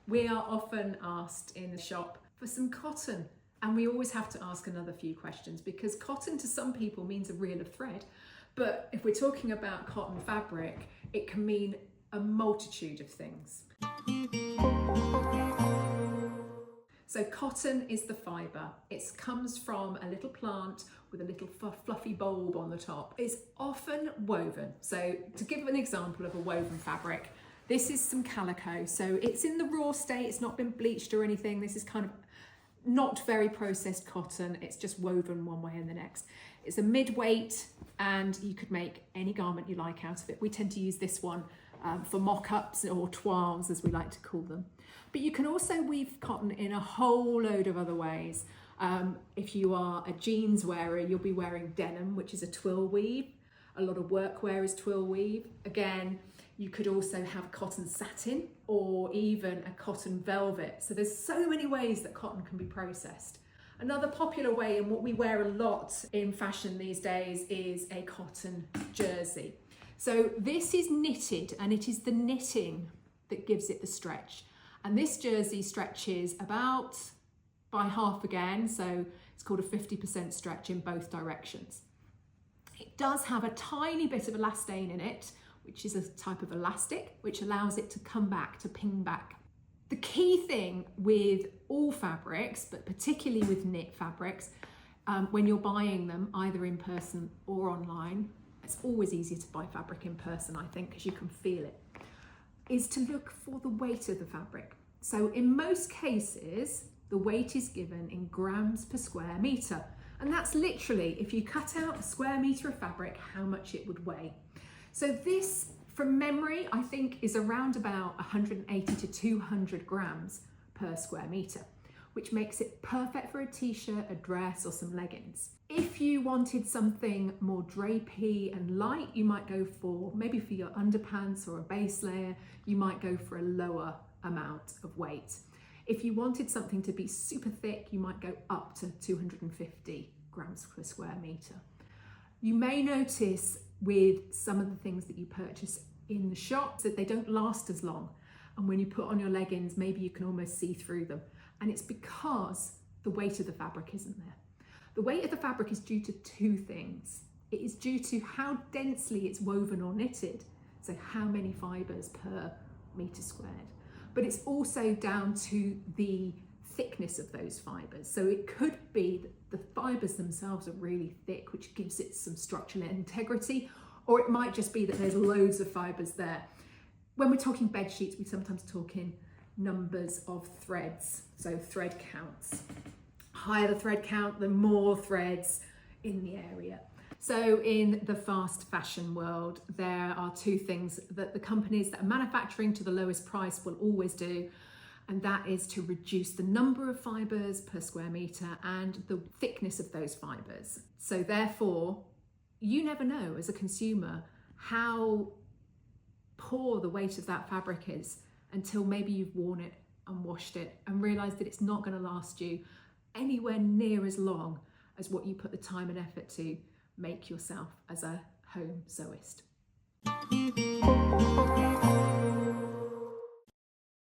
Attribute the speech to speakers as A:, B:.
A: We are often asked in the shop for some cotton, and we always have to ask another few questions because cotton to some people means a reel of thread. But if we're talking about cotton fabric, it can mean a multitude of things. So cotton is the fibre. It comes from a little plant with a little fluffy bulb on the top. It's often woven. So to give an example of a woven fabric, this is some calico. So it's in the raw state, it's not been bleached or anything. This is kind of not very processed cotton. It's just woven one way and the next. It's a mid-weight and you could make any garment you like out of it. We tend to use this one for mock-ups or toiles, as we like to call them. But you can also weave cotton in a whole load of other ways. If you are a jeans wearer, you'll be wearing denim, which is a twill weave. A lot of workwear is twill weave. Again, you could also have cotton satin or even a cotton velvet. So there's so many ways that cotton can be processed. Another popular way, and what we wear a lot in fashion these days, is a cotton jersey. So this is knitted, and it is the knitting that gives it the stretch. And this jersey stretches about by half again, so it's called a 50% stretch in both directions. It does have a tiny bit of elastane in it, which is a type of elastic, which allows it to come back, to ping back. The key thing with all fabrics, but particularly with knit fabrics, when you're buying them either in person or online, it's always easier to buy fabric in person, I think, because you can feel it, is to look for the weight of the fabric. So in most cases, the weight is given in grams per square metre. And that's literally, if you cut out a square metre of fabric, how much it would weigh. So this, from memory, I think is around about 180 to 200 grams per square metre, which makes it perfect for a t-shirt, a dress, or some leggings. If you wanted something more drapey and light, you might go for, maybe for your underpants or a base layer, you might go for a lower amount of weight. If you wanted something to be super thick, you might go up to 250 grams per square metre. You may notice with some of the things that you purchase in the shop that they don't last as long. And when you put on your leggings, maybe you can almost see through them. And it's because the weight of the fabric isn't there. The weight of the fabric is due to two things. It is due to how densely it's woven or knitted, so how many fibres per metre squared. But it's also down to the thickness of those fibres. So it could be that the fibres themselves are really thick, which gives it some structural integrity, or it might just be that there's loads of fibres there. When we're talking bed sheets, we sometimes talk in numbers of threads, so thread counts. Higher the thread count, the more threads in the area. So in the fast fashion world, there are two things that the companies that are manufacturing to the lowest price will always do, and that is to reduce the number of fibres per square metre and the thickness of those fibres. So therefore, you never know as a consumer how poor the weight of that fabric is until maybe you've worn it and washed it and realised that it's not going to last you anywhere near as long as what you put the time and effort to make yourself as a home sewist.